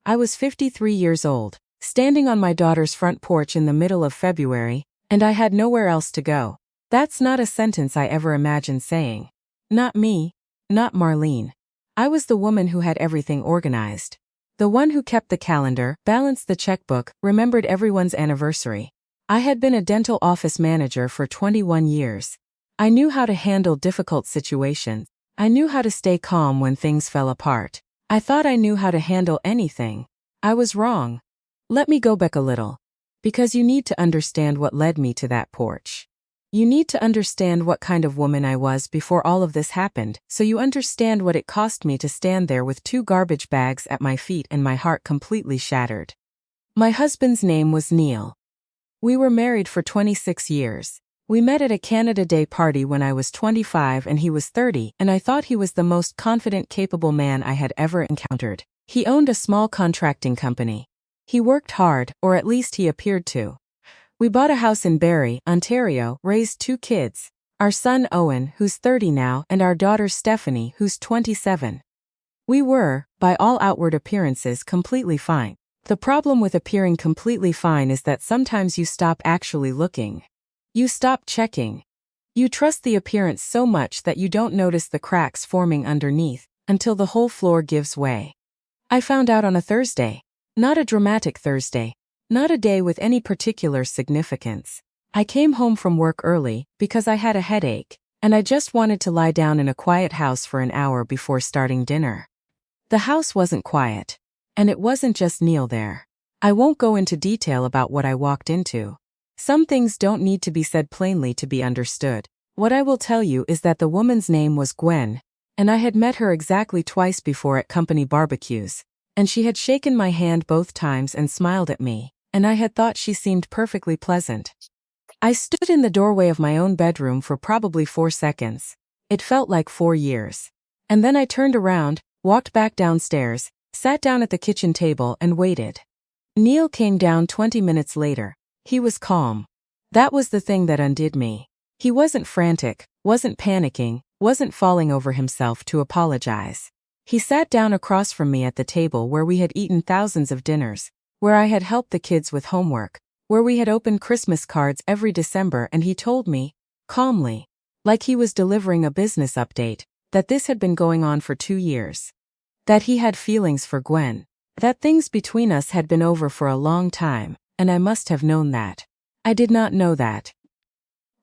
I was 53 years old, standing on my daughter's front porch in the middle of February, and I had nowhere else to go. That's not a sentence I ever imagined saying. Not me. Not Marlene. I was the woman who had everything organized. The one who kept the calendar, balanced the checkbook, remembered everyone's anniversary. I had been a dental office manager for 21 years. I knew how to handle difficult situations. I knew how to stay calm when things fell apart. I thought I knew how to handle anything. I was wrong. Let me go back a little. Because you need to understand what led me to that porch. You need to understand what kind of woman I was before all of this happened, so you understand what it cost me to stand there with 2 garbage bags at my feet and my heart completely shattered. My husband's name was Neil. We were married for 26 years. We met at a Canada Day party when I was 25 and he was 30, and I thought he was the most confident, capable man I had ever encountered. He owned a small contracting company. He worked hard, or at least he appeared to. We bought a house in Barrie, Ontario, raised 2 kids. Our son Owen, who's 30 now, and our daughter Stephanie, who's 27. We were, by all outward appearances, completely fine. The problem with appearing completely fine is that sometimes you stop actually looking. You stop checking. You trust the appearance so much that you don't notice the cracks forming underneath, until the whole floor gives way. I found out on a Thursday. Not a dramatic Thursday. Not a day with any particular significance. I came home from work early because I had a headache, and I just wanted to lie down in a quiet house for an hour before starting dinner. The house wasn't quiet. And it wasn't just Neil there. I won't go into detail about what I walked into. Some things don't need to be said plainly to be understood. What I will tell you is that the woman's name was Gwen, and I had met her exactly twice before at company barbecues, and she had shaken my hand both times and smiled at me, and I had thought she seemed perfectly pleasant. I stood in the doorway of my own bedroom for probably 4 seconds. It felt like 4 years. And then I turned around, walked back downstairs, sat down at the kitchen table and waited. Neil came down 20 minutes later. He was calm. That was the thing that undid me. He wasn't frantic, wasn't panicking, wasn't falling over himself to apologize. He sat down across from me at the table where we had eaten thousands of dinners, where I had helped the kids with homework, where we had opened Christmas cards every December, and he told me, calmly, like he was delivering a business update, that this had been going on for 2 years. That he had feelings for Gwen. That things between us had been over for a long time, and I must have known that. I did not know that.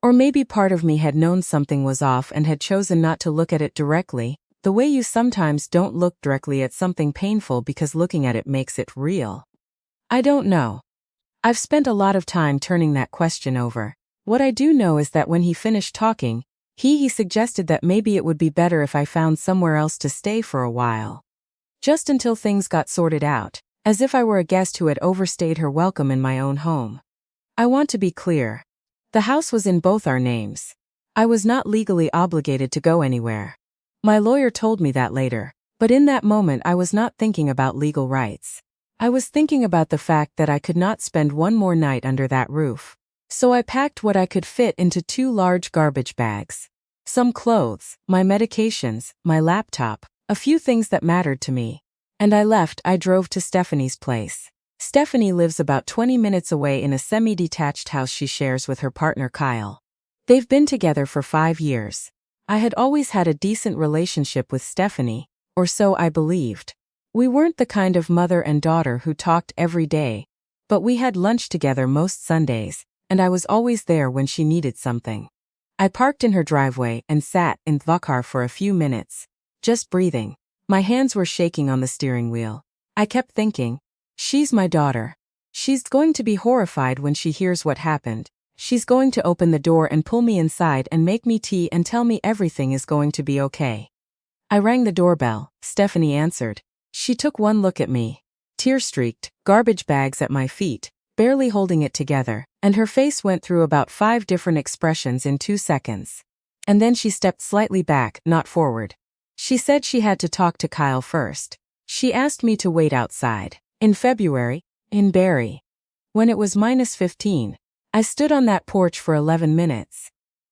Or maybe part of me had known something was off and had chosen not to look at it directly, the way you sometimes don't look directly at something painful because looking at it makes it real. I don't know. I've spent a lot of time turning that question over. What I do know is that when he finished talking, he suggested that maybe it would be better if I found somewhere else to stay for a while. Just until things got sorted out, as if I were a guest who had overstayed her welcome in my own home. I want to be clear. The house was in both our names. I was not legally obligated to go anywhere. My lawyer told me that later, but in that moment I was not thinking about legal rights. I was thinking about the fact that I could not spend one more night under that roof. So I packed what I could fit into 2 large garbage bags. Some clothes, my medications, my laptop, a few things that mattered to me. And I left. I drove to Stephanie's place. Stephanie lives about 20 minutes away in a semi-detached house she shares with her partner Kyle. They've been together for 5 years. I had always had a decent relationship with Stephanie, or so I believed. We weren't the kind of mother and daughter who talked every day, but we had lunch together most Sundays, and I was always there when she needed something. I parked in her driveway and sat in the car for a few minutes, just breathing. My hands were shaking on the steering wheel. I kept thinking, she's my daughter. She's going to be horrified when she hears what happened. She's going to open the door and pull me inside and make me tea and tell me everything is going to be okay. I rang the doorbell. Stephanie answered. She took one look at me, tear-streaked, garbage bags at my feet, barely holding it together, and her face went through about 5 different expressions in 2 seconds. And then she stepped slightly back, not forward. She said she had to talk to Kyle first. She asked me to wait outside. In February, in Barrie. When it was -15, I stood on that porch for 11 minutes.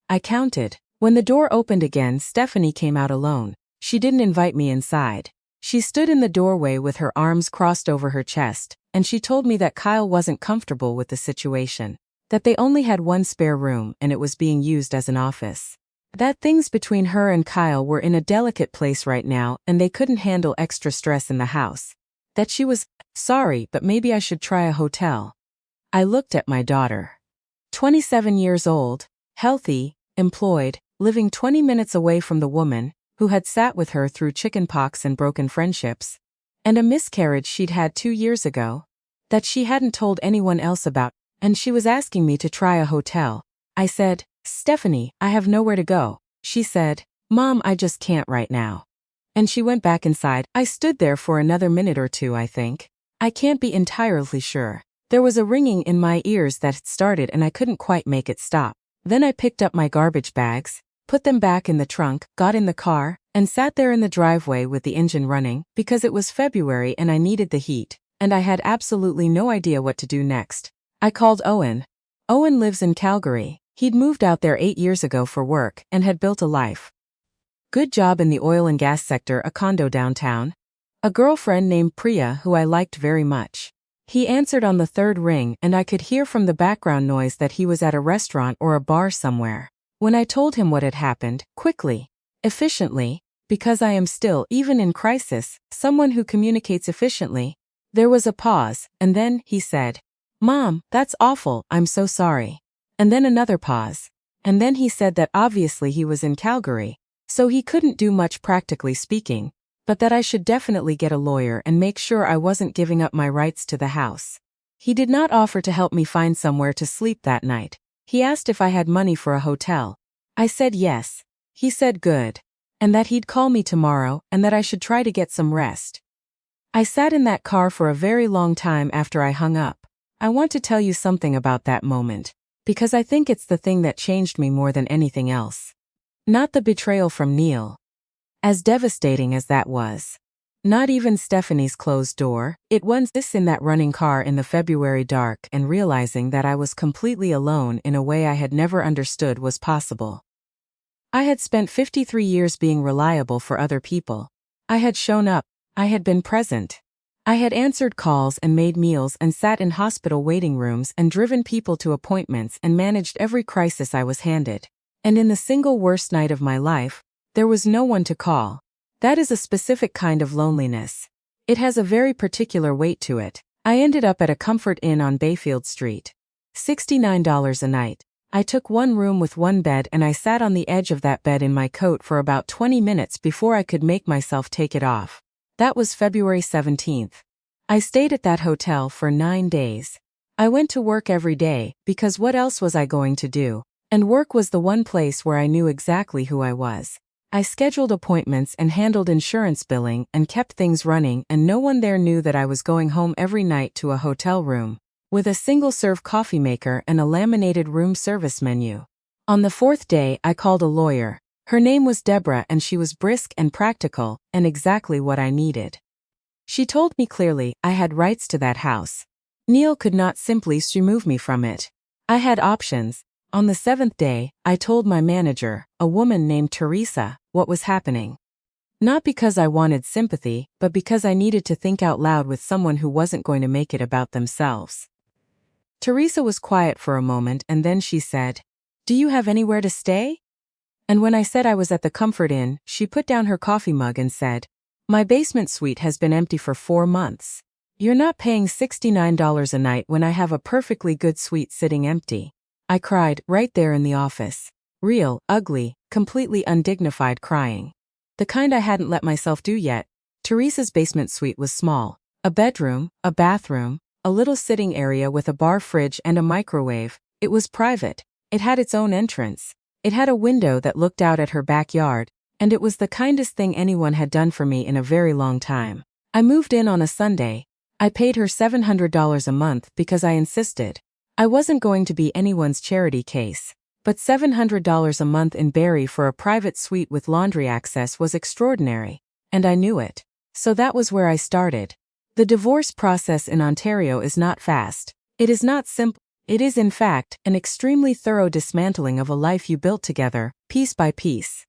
I counted. When the door opened again, Stephanie came out alone. She didn't invite me inside. She stood in the doorway with her arms crossed over her chest, and she told me that Kyle wasn't comfortable with the situation, that they only had one spare room and it was being used as an office. That things between her and Kyle were in a delicate place right now and they couldn't handle extra stress in the house. That she was sorry, but maybe I should try a hotel. I looked at my daughter. 27 years old, healthy, employed, living 20 minutes away from the woman who had sat with her through chickenpox and broken friendships, and a miscarriage she'd had 2 years ago, that she hadn't told anyone else about, and she was asking me to try a hotel. I said, "Stephanie, I have nowhere to go." She said, "Mom, I just can't right now." And she went back inside. I stood there for another minute or two, I think. I can't be entirely sure. There was a ringing in my ears that had started and I couldn't quite make it stop. Then I picked up my garbage bags, put them back in the trunk, got in the car, and sat there in the driveway with the engine running because it was February and I needed the heat, and I had absolutely no idea what to do next. I called Owen. Owen lives in Calgary. He'd moved out there 8 years ago for work and had built a life. Good job in the oil and gas sector, a condo downtown. A girlfriend named Priya who I liked very much. He answered on the third ring and I could hear from the background noise that he was at a restaurant or a bar somewhere. When I told him what had happened, quickly, efficiently, because I am still, even in crisis, someone who communicates efficiently, there was a pause, and then he said, "Mom, that's awful, I'm so sorry." And then another pause. And then he said that obviously he was in Calgary, so he couldn't do much practically speaking, but that I should definitely get a lawyer and make sure I wasn't giving up my rights to the house. He did not offer to help me find somewhere to sleep that night. He asked if I had money for a hotel. I said yes. He said good. And that he'd call me tomorrow and that I should try to get some rest. I sat in that car for a very long time after I hung up. I want to tell you something about that moment, because I think it's the thing that changed me more than anything else. Not the betrayal from Neil. As devastating as that was. Not even Stephanie's closed door. It was this in that running car in the February dark and realizing that I was completely alone in a way I had never understood was possible. I had spent 53 years being reliable for other people. I had shown up. I had been present. I had answered calls and made meals and sat in hospital waiting rooms and driven people to appointments and managed every crisis I was handed. And in the single worst night of my life, there was no one to call. That is a specific kind of loneliness. It has a very particular weight to it. I ended up at a Comfort Inn on Bayfield Street. $69 a night. I took one room with one bed and I sat on the edge of that bed in my coat for about 20 minutes before I could make myself take it off. That was February 17th. I stayed at that hotel for 9 days. I went to work every day because what else was I going to do? And work was the one place where I knew exactly who I was. I scheduled appointments and handled insurance billing and kept things running, and no one there knew that I was going home every night to a hotel room with a single-serve coffee maker and a laminated room service menu. On the 4th day, I called a lawyer. Her name was Deborah and she was brisk and practical and exactly what I needed. She told me clearly I had rights to that house. Neil could not simply remove me from it. I had options. On the 7th day, I told my manager, a woman named Teresa, what was happening. Not because I wanted sympathy, but because I needed to think out loud with someone who wasn't going to make it about themselves. Teresa was quiet for a moment and then she said, "Do you have anywhere to stay?" And when I said I was at the Comfort Inn, she put down her coffee mug and said, "My basement suite has been empty for 4 months. You're not paying $69 a night when I have a perfectly good suite sitting empty." I cried, right there in the office. Real, ugly, completely undignified crying. The kind I hadn't let myself do yet. Teresa's basement suite was small. A bedroom, a bathroom, a little sitting area with a bar fridge and a microwave. It was private. It had its own entrance. It had a window that looked out at her backyard, and it was the kindest thing anyone had done for me in a very long time. I moved in on a Sunday. I paid her $700 a month because I insisted. I wasn't going to be anyone's charity case, but $700 a month in Barrie for a private suite with laundry access was extraordinary, and I knew it. So that was where I started. The divorce process in Ontario is not fast. It is not simple. It is, in fact, an extremely thorough dismantling of a life you built together, piece by piece.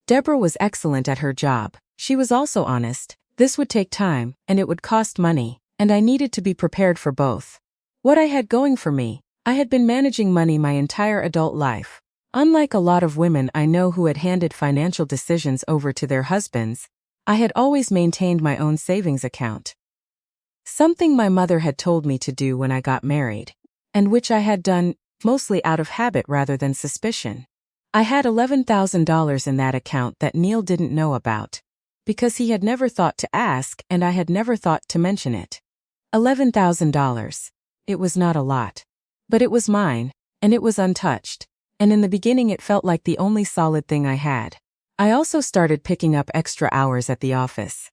Deborah was excellent at her job. She was also honest, This would take time, and it would cost money, and I needed to be prepared for both. What I had going for me, I had been managing money my entire adult life. Unlike a lot of women I know who had handed financial decisions over to their husbands, I had always maintained my own savings account. Something my mother had told me to do when I got married, and which I had done, mostly out of habit rather than suspicion. I had $11,000 in that account that Neil didn't know about, because he had never thought to ask and I had never thought to mention it. $11,000. It was not a lot. But it was mine, and it was untouched, and in the beginning it felt like the only solid thing I had. I also started picking up extra hours at the office.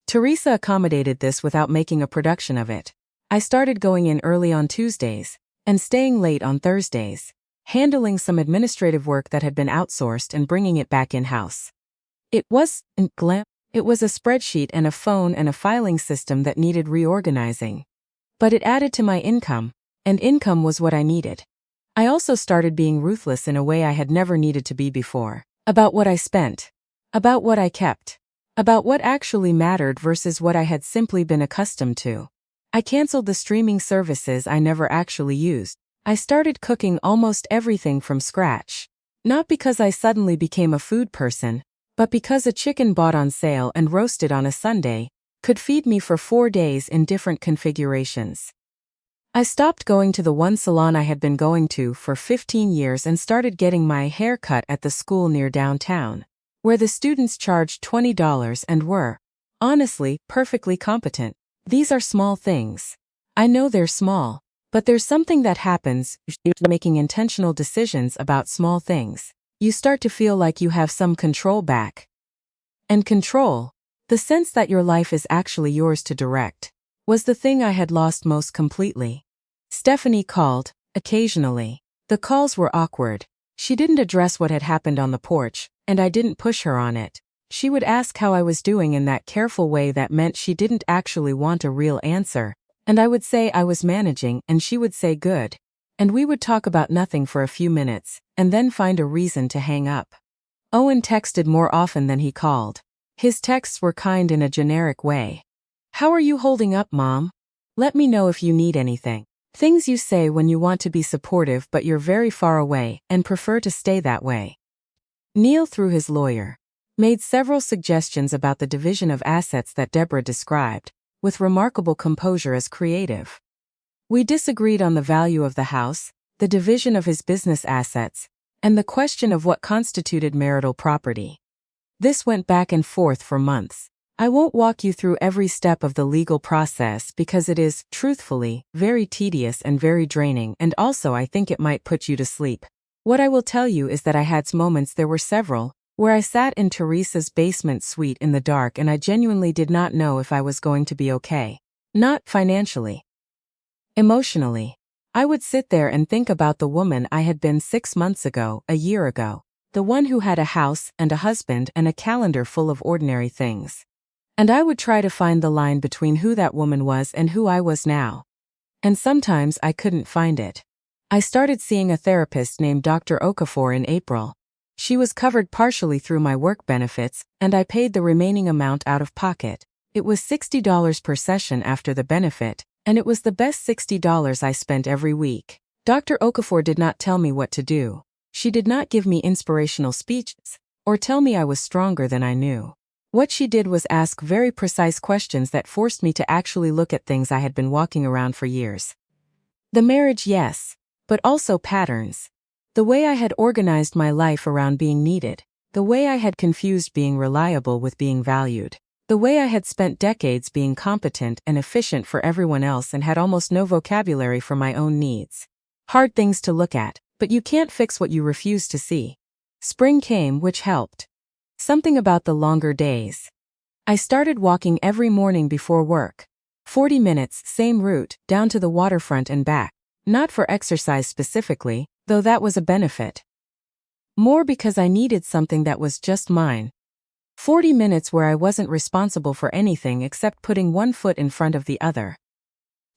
Teresa accommodated this without making a production of it. I started going in early on Tuesdays, and staying late on Thursdays, handling some administrative work that had been outsourced and bringing it back in-house. It was a spreadsheet and a phone and a filing system that needed reorganizing. But it added to my income, and income was what I needed. I also started being ruthless in a way I had never needed to be before. About what I spent. About what I kept. About what actually mattered versus what I had simply been accustomed to. I canceled the streaming services I never actually used. I started cooking almost everything from scratch. Not because I suddenly became a food person, but because a chicken bought on sale and roasted on a Sunday could feed me for 4 days in different configurations. I stopped going to the one salon I had been going to for 15 years and started getting my hair cut at the school near downtown, where the students charged $20 and were, honestly, perfectly competent. These are small things. I know they're small, but there's something that happens making intentional decisions about small things. You start to feel like you have some control back. And control, the sense that your life is actually yours to direct, was the thing I had lost most completely. Stephanie called, occasionally. The calls were awkward. She didn't address what had happened on the porch, and I didn't push her on it. She would ask how I was doing in that careful way that meant she didn't actually want a real answer, and I would say I was managing and she would say good. And we would talk about nothing for a few minutes, and then find a reason to hang up. Owen texted more often than he called. His texts were kind in a generic way. How are you holding up, Mom? Let me know if you need anything. Things you say when you want to be supportive but you're very far away and prefer to stay that way. Neil, through his lawyer, made several suggestions about the division of assets that Deborah described, with remarkable composure as creative. We disagreed on the value of the house, the division of his business assets, and the question of what constituted marital property. This went back and forth for months. I won't walk you through every step of the legal process because it is, truthfully, very tedious and very draining, and also I think it might put you to sleep. What I will tell you is that I had moments, there were several, where I sat in Teresa's basement suite in the dark and I genuinely did not know if I was going to be okay. Not financially. Emotionally. I would sit there and think about the woman I had been 6 months ago, a year ago. The one who had a house and a husband and a calendar full of ordinary things. And I would try to find the line between who that woman was and who I was now. And sometimes I couldn't find it. I started seeing a therapist named Dr. Okafor in April. She was covered partially through my work benefits, and I paid the remaining amount out of pocket. It was $60 per session after the benefit, and it was the best $60 I spent every week. Dr. Okafor did not tell me what to do. She did not give me inspirational speeches, or tell me I was stronger than I knew. What she did was ask very precise questions that forced me to actually look at things I had been walking around for years. The marriage, yes, but also patterns. The way I had organized my life around being needed. The way I had confused being reliable with being valued. The way I had spent decades being competent and efficient for everyone else and had almost no vocabulary for my own needs. Hard things to look at, but you can't fix what you refuse to see. Spring came, which helped. Something about the longer days. I started walking every morning before work. 40 minutes, same route, down to the waterfront and back. Not for exercise specifically, though that was a benefit. More because I needed something that was just mine. 40 minutes where I wasn't responsible for anything except putting one foot in front of the other.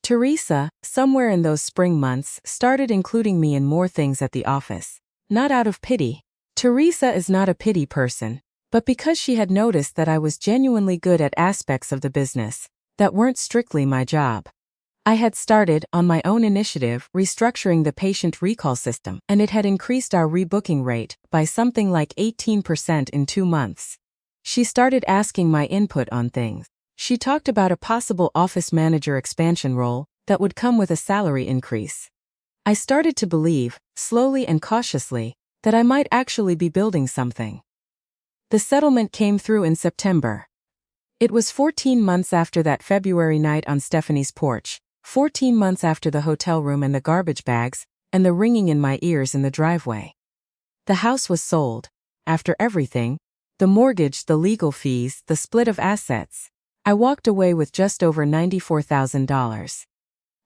Teresa, somewhere in those spring months, started including me in more things at the office. Not out of pity. Teresa is not a pity person, but because she had noticed that I was genuinely good at aspects of the business that weren't strictly my job. I had started, on my own initiative, restructuring the patient recall system, and it had increased our rebooking rate by something like 18% in 2 months. She started asking my input on things. She talked about a possible office manager expansion role that would come with a salary increase. I started to believe, slowly and cautiously, that I might actually be building something. The settlement came through in September. It was 14 months after that February night on Stephanie's porch, 14 months after the hotel room and the garbage bags, and the ringing in my ears in the driveway. The house was sold. After everything, the mortgage, the legal fees, the split of assets, I walked away with just over $94,000.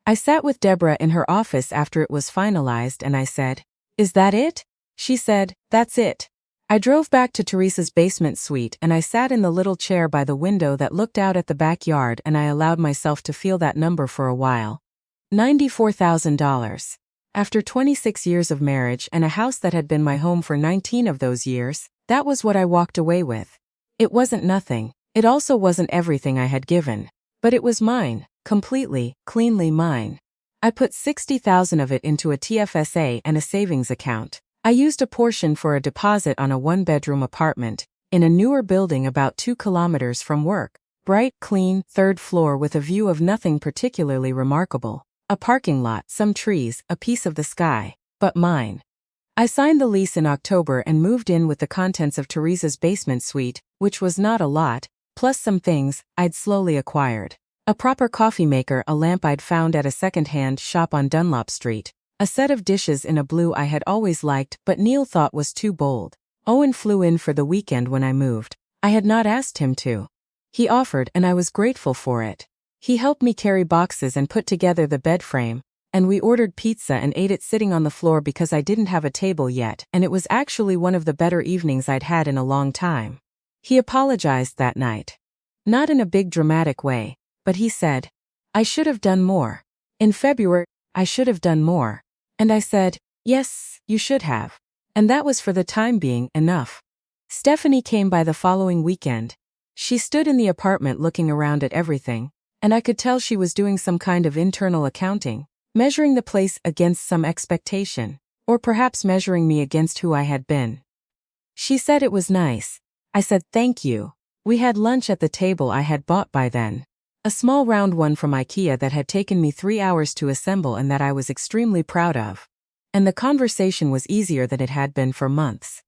I sat with Deborah in her office after it was finalized and I said, "Is that it?" She said, "That's it." I drove back to Teresa's basement suite and I sat in the little chair by the window that looked out at the backyard and I allowed myself to feel that number for a while. $94,000. After 26 years of marriage and a house that had been my home for 19 of those years, that was what I walked away with. It wasn't nothing. It also wasn't everything I had given. But it was mine, completely, cleanly mine. I put $60,000 of it into a TFSA and a savings account. I used a portion for a deposit on a 1-bedroom apartment in a newer building about 2 kilometers from work. Bright, clean, 3rd floor with a view of nothing particularly remarkable. A parking lot, some trees, a piece of the sky, but mine. I signed the lease in October and moved in with the contents of Teresa's basement suite, which was not a lot, plus some things I'd slowly acquired. A proper coffee maker, a lamp I'd found at a second-hand shop on Dunlop Street, a set of dishes in a blue I had always liked but Neil thought was too bold. Owen flew in for the weekend when I moved. I had not asked him to. He offered and I was grateful for it. He helped me carry boxes and put together the bed frame, and we ordered pizza and ate it sitting on the floor because I didn't have a table yet, and it was actually one of the better evenings I'd had in a long time. He apologized that night. Not in a big dramatic way, but he said, "I should have done more. In February, I should have done more." And I said, "Yes, you should have." And that was for the time being enough. Stephanie came by the following weekend. She stood in the apartment looking around at everything, and I could tell she was doing some kind of internal accounting, measuring the place against some expectation, or perhaps measuring me against who I had been. She said it was nice. I said thank you. We had lunch at the table I had bought by then. A small round one from IKEA that had taken me 3 hours to assemble and that I was extremely proud of. And the conversation was easier than it had been for months.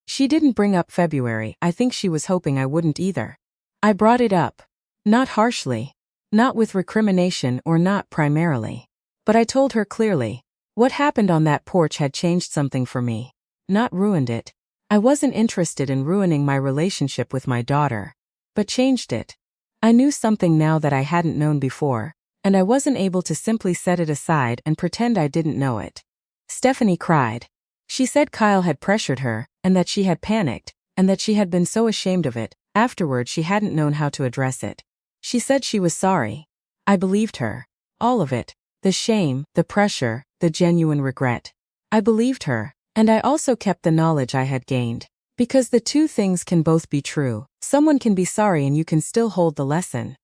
She didn't bring up February. I think she was hoping I wouldn't either. I brought it up. Not harshly. Not with recrimination or not primarily. But I told her clearly. What happened on that porch had changed something for me. Not ruined it. I wasn't interested in ruining my relationship with my daughter. But changed it. I knew something now that I hadn't known before, and I wasn't able to simply set it aside and pretend I didn't know it. Stephanie cried. She said Kyle had pressured her, and that she had panicked, and that she had been so ashamed of it, afterward she hadn't known how to address it. She said she was sorry. I believed her. All of it. The shame, the pressure, the genuine regret. I believed her, and I also kept the knowledge I had gained. Because the two things can both be true. Someone can be sorry and you can still hold the lesson.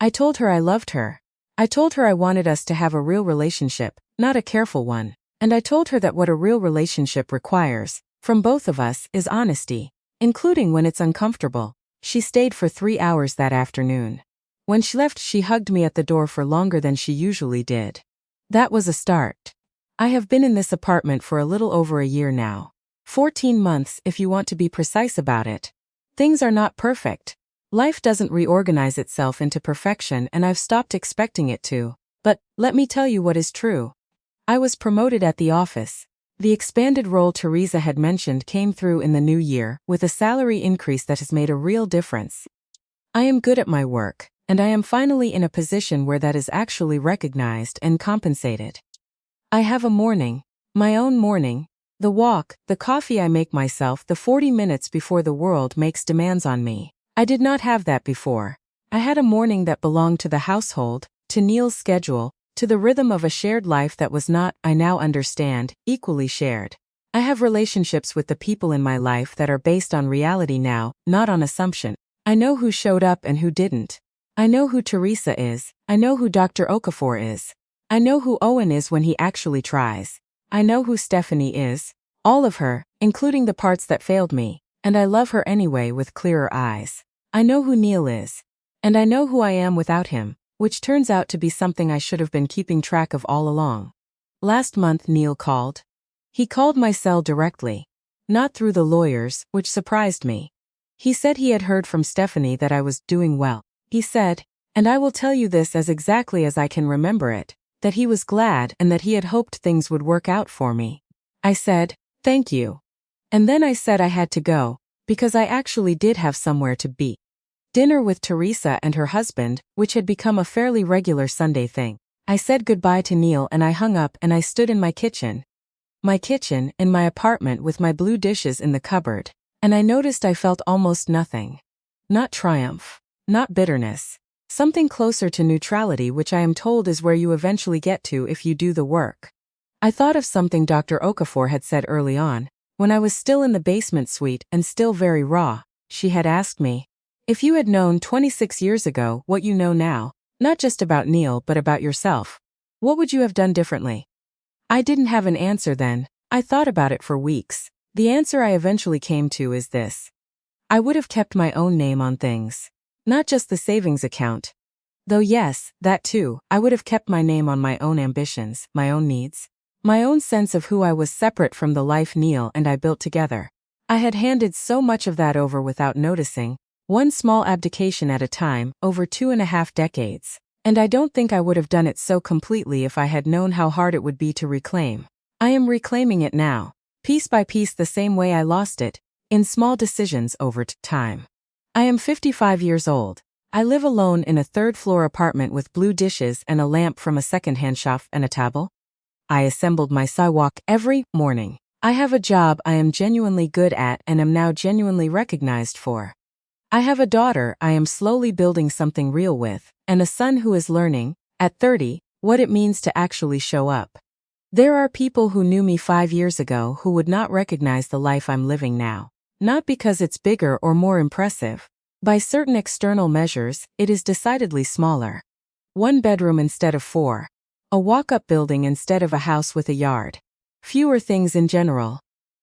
I told her I loved her. I told her I wanted us to have a real relationship, not a careful one. And I told her that what a real relationship requires, from both of us, is honesty, including when it's uncomfortable. She stayed for 3 hours that afternoon. When she left, she hugged me at the door for longer than she usually did. That was a start. I have been in this apartment for a little over a year now. 14 months if you want to be precise about it. Things are not perfect. Life doesn't reorganize itself into perfection and I've stopped expecting it to. But, let me tell you what is true. I was promoted at the office. The expanded role Teresa had mentioned came through in the new year, with a salary increase that has made a real difference. I am good at my work, and I am finally in a position where that is actually recognized and compensated. I have a morning, my own morning, the walk, the coffee I make myself, the 40 minutes before the world makes demands on me. I did not have that before. I had a morning that belonged to the household, to Neil's schedule, to the rhythm of a shared life that was not, I now understand, equally shared. I have relationships with the people in my life that are based on reality now, not on assumption. I know who showed up and who didn't. I know who Teresa is. I know who Dr. Okafor is. I know who Owen is when he actually tries. I know who Stephanie is. All of her, including the parts that failed me. And I love her anyway with clearer eyes. I know who Neil is. And I know who I am without him, which turns out to be something I should have been keeping track of all along. Last month Neil called. He called my cell directly. Not through the lawyers, which surprised me. He said he had heard from Stephanie that I was doing well. He said, and I will tell you this as exactly as I can remember it, that he was glad and that he had hoped things would work out for me. I said, thank you. And then I said I had to go, because I actually did have somewhere to be. Dinner with Teresa and her husband, which had become a fairly regular Sunday thing. I said goodbye to Neil and I hung up and I stood in my kitchen. In my apartment with my blue dishes in the cupboard. And I noticed I felt almost nothing. Not triumph. Not bitterness. Something closer to neutrality, which I am told is where you eventually get to if you do the work. I thought of something Dr. Okafor had said early on, when I was still in the basement suite and still very raw. She had asked me, if you had known 26 years ago what you know now, not just about Neil but about yourself, what would you have done differently? I didn't have an answer then. I thought about it for weeks. The answer I eventually came to is this. I would have kept my own name on things. Not just the savings account. Though yes, that too, I would have kept my name on my own ambitions, my own needs. My own sense of who I was separate from the life Neil and I built together. I had handed so much of that over without noticing, one small abdication at a time, over 2.5 decades. And I don't think I would have done it so completely if I had known how hard it would be to reclaim. I am reclaiming it now, piece by piece the same way I lost it, in small decisions over time. I am 55 years old. I live alone in a third-floor apartment with blue dishes and a lamp from a second-hand shop and a table. I assembled my sidewalk every morning. I have a job I am genuinely good at and am now genuinely recognized for. I have a daughter I am slowly building something real with, and a son who is learning, at 30, what it means to actually show up. There are people who knew me 5 years ago who would not recognize the life I'm living now. Not because it's bigger or more impressive. By certain external measures, it is decidedly smaller. 1 bedroom instead of 4. A walk-up building instead of a house with a yard. Fewer things in general.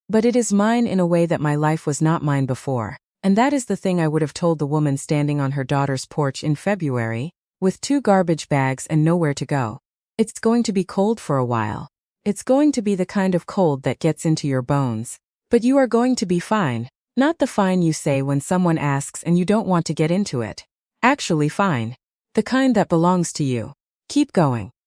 But it is mine in a way that my life was not mine before. And that is the thing I would have told the woman standing on her daughter's porch in February, with 2 garbage bags and nowhere to go. It's going to be cold for a while. It's going to be the kind of cold that gets into your bones. But you are going to be fine. Not the fine you say when someone asks and you don't want to get into it. Actually fine. The kind that belongs to you. Keep going.